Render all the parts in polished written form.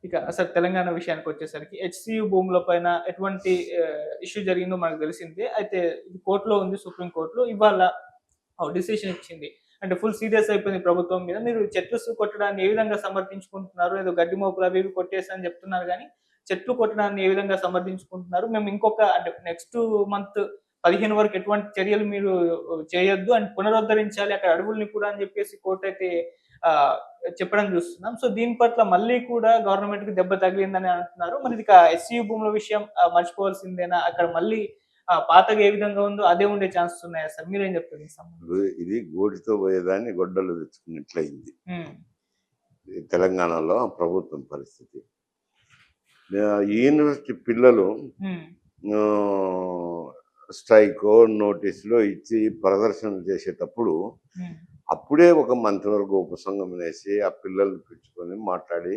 ఇక అసలు తెలంగాణ విషయానికి వచ్చేసరికి హెచ్‌సీయూ భూముల పైన ఎటువంటి ఇష్యూ జరిగిందో మనకు తెలిసిందే. అయితే ఇది కోర్ట్‌లో ఉంది, సుప్రీం కోర్ట్‌లో. ఇవాళ డిసిషన్ ఇచ్చింది. అంటే ఫుల్ సీరియస్ అయిపోయింది ప్రభుత్వం మీద. మీరు చెట్లు కొట్టడాన్ని ఏ విధంగా సమర్థించుకుంటున్నారు? ఏదో గడ్డి మోపులు అవి ఇవి కొట్టేసని చెప్తున్నారు గానీ, చెట్లు కొట్టడాన్ని ఏ విధంగా సమర్థించుకుంటున్నారు? మేము ఇంకొక అంటే నెక్స్ట్ మంత్ 15 వరకు ఎటువంటి చర్యలు మీరు చేయొద్దు అండ్ పునరుద్ధరించాలి అక్కడ అడవుల్ని కూడా అని చెప్పేసి కోర్టయితే ఆహ్, చెప్పడం చూస్తున్నాం. సో, దీని పట్ల మళ్ళీ కూడా గవర్నమెంట్‌కి దెబ్బ తగిలిందని అంటున్నారు. మరి ఇది ఎస్‌సీయూ భూముల విషయం మర్చిపోవాల్సిందేనా? అక్కడ మళ్ళీ పాతగా ఏ విధంగా ఉందో అదే ఉండే ఛాన్సెస్ ఉన్నాయా సార్? మీరేం చెప్తారు దీనికి సంబంధించి? ఇది గోటితో పోయేదాన్ని గొడ్డలు తెచ్చుకున్నట్లయింది హ్మ్. తెలంగాణలో ప్రభుత్వం పరిస్థితి. యూనివర్సిటీ పిల్లలు హ్మ్. స్ట్రైకో నోటీసులో ఇచ్చి ప్రదర్శన చేసేటప్పుడు హ్మ్. అప్పుడే ఒక మంత్రివర్గ ఉపసంఘం వేసి ఆ పిల్లల్ని పిలుచుకొని మాట్లాడి,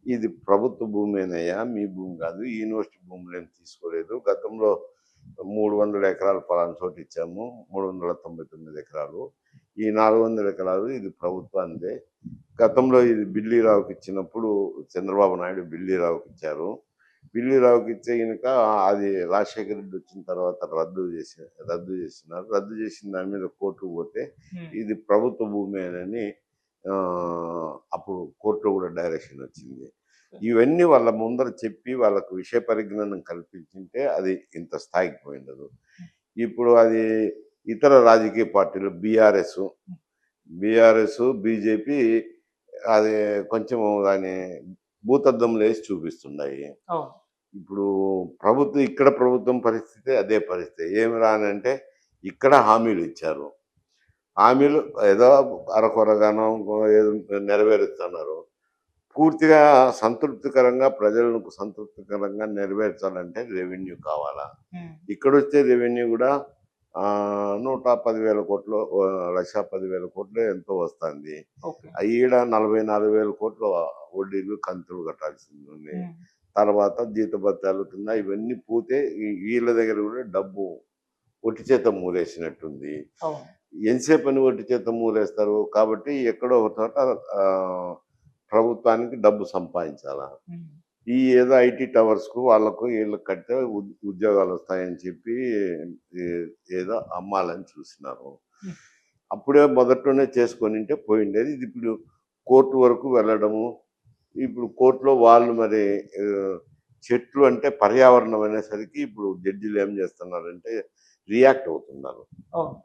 ఇది ప్రభుత్వ భూమేనయ్యా, మీ భూమి కాదు, యూనివర్సిటీ భూములు ఏం తీసుకోలేదు, గతంలో 300 ఎకరాలు పలానా చోట ఇచ్చాము, 399 ఎకరాలు, ఈ 400 ఎకరాలు ఇది ప్రభుత్వానిదే. గతంలో ఇది బిల్లీరావుకి ఇచ్చినప్పుడు చంద్రబాబు నాయుడు బిల్లీరావుకి ఇచ్చారు. బిల్లీరావుకి ఇచ్చే కనుక అది రాజశేఖర రెడ్డి వచ్చిన తర్వాత రద్దు చేసినారు. రద్దు చేసిన దాని మీద కోర్టుకు పోతే హ్మ్. ఇది ప్రభుత్వ భూమి అని అప్పుడు కోర్టులో కూడా డైరెక్షన్ వచ్చింది. ఇవన్నీ వాళ్ళ ముందర చెప్పి వాళ్ళకు విషయ పరిజ్ఞానం కల్పించింటే అది ఇంత స్థాయికి పోయిండదు. ఇప్పుడు అది ఇతర రాజకీయ పార్టీలు బీఆర్ఎస్, బీజేపీ అది కొంచెం దాన్ని భూతద్దంలో వేసి చూపిస్తున్నాయి. అవును. ఇప్పుడు ప్రభుత్వం పరిస్థితి అదే పరిస్థితి. ఏమి రానంటే ఇక్కడ హామీలు ఇచ్చారు. హామీలు ఏదో అరకొరగానో ఏదో నెరవేరుస్తున్నారు. పూర్తిగా సంతృప్తికరంగా ప్రజలకు సంతృప్తికరంగా నెరవేర్చాలంటే రెవెన్యూ కావాలా? హ్మ్. ఇక్కడొచ్చే రెవెన్యూ కూడా 110,000 కోట్లు, 1,10,000 కోట్లు ఎంతో వస్తుంది. ఓకే. ఈడ 44,000 కోట్లు వడ్డీలు కంతులు కట్టాల్సింది ఉంది. హ్మ్. తర్వాత జీతభత్యాలు కింద ఇవన్నీ పోతే వీళ్ళ దగ్గర కూడా డబ్బు ఒట్టి చేత మూరేసినట్టుంది. అవును. ఎంతసేపు అని ఒట్టి చేత మూరేస్తారు? కాబట్టి ఎక్కడో ఒక చోట ప్రభుత్వానికి డబ్బు సంపాదించాలా? హ్మ్. ఈ ఏదో ఐటీ టవర్స్‌కు వాళ్ళకు వీళ్ళకి కడితే ఉద్యోగాలు వస్తాయని చెప్పి ఏదో అమ్మాలని చూసినారు. హ్మ్. అప్పుడే మొదట్లోనే చేసుకొనుంటే పోయిండేది. ఇది ఇప్పుడు కోర్టు వరకు వెళ్ళడము. ఇప్పుడు కోర్టులో వాళ్ళు మరి చెట్లు అంటే పర్యావరణం అనేసరికి ఇప్పుడు జడ్జిలు ఏం చేస్తున్నారంటే రియాక్ట్ అవుతున్నారు. అవును.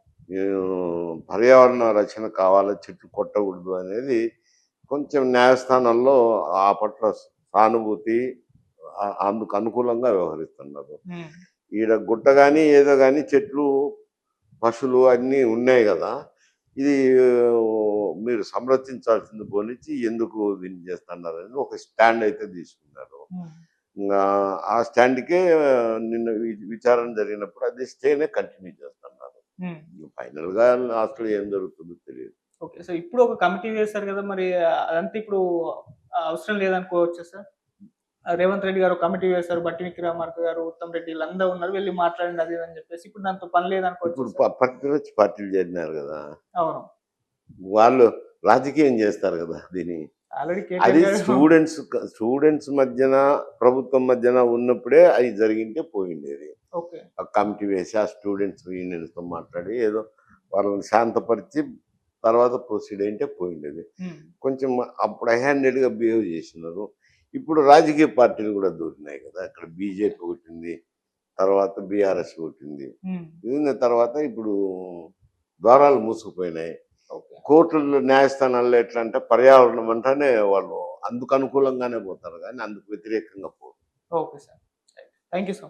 పర్యావరణ రక్షణ కావాలి, చెట్లు కొట్టకూడదు అనేది కొంచెం న్యాయస్థానాల్లో ఆ పట్ల సానుభూతి అందుకు అనుకూలంగా వ్యవహరిస్తున్నారు. హ్మ్. ఈడ గుట్ట గాని ఏదో గాని చెట్లు, పశువులు అన్నీ ఉన్నాయి కదా! ఇది మీరు సంరక్షించాల్సింది పోనిచ్చి ఎందుకు దీన్ని చేస్తున్నారని ఒక స్టాండ్ అయితే తీసుకున్నారు. హ్మ్. ఇంగా ఆ స్టాండ్‌కే నిన్న విచారణ జరిగినప్పుడు అది స్టేనే కంటిన్యూ చేస్తున్నారు. హ్మ్. ఫైనల్‌గా లాస్ట్‌లో ఏం జరుగుతుందో తెలియదు. ఓకే. సో, ఇప్పుడు ఒక కమిటీ వేశారు గదా! మరి అదంతా ఇప్పుడు అవసరం లేదనుకోవచ్చా సార్? రేవంత్ రెడ్డి గారు ఒక కమిటీ వేశారు. బట్టి విక్రమార్క గారు, ఉత్తమ్ రెడ్డి వీళ్ళందరూ ఉన్నారు. వెళ్లి మాట్లాడండి అది ఇది అని చెప్పేసి. ఇప్పుడు దాంతో పని లేదనుకోవచ్చా ఇప్పుడు సార్? పక్కనొచ్చి పార్టీలు చేరినారు గదా! అవును. వాళ్ళు రాజకీయం చేస్తారు గదా! దీన్ని. ఆల్రెడీ అది కేటీఆర్ గారు స్టూడెంట్స్ మధ్యన, ప్రభుత్వం మధ్యన ఉన్నప్పుడే అయి జరిగింటే పోయిండేది. ఓకే. ఆ కమిటీ వేసి ఆ స్టూడెంట్స్ యూనియన్స్‌తో మాట్లాడి ఏదో వాళ్ళని శాంతపరిచి తర్వాత ప్రొసీడ్ అయ్యుంటే పోయిండేది. హ్మ్. కొంచెం అప్పుడు హ్యాండెడ్‌గా బిహేవ్ చేసినారు. ఇప్పుడు రాజకీయ పార్టీలు కూడా దూరినాయి కదా! అక్కడ బీజేపీ ఒకటుంది. తర్వాత బీఆర్ఎస్ ఒకటుంది. హ్మ్. దీని తర్వాత ఇప్పుడు ద్వారాలు మూసుకుపోయినాయి. ఓకే. కోర్టుల్లో, న్యాయస్థానాల్లో ఎట్లా అంటే పర్యావరణం అంటేనే వాళ్ళు అందుకు అనుకూలంగానే పోతారు గానీ అందుకు వ్యతిరేకంగా పోరు. Okay sir. Thank you so much.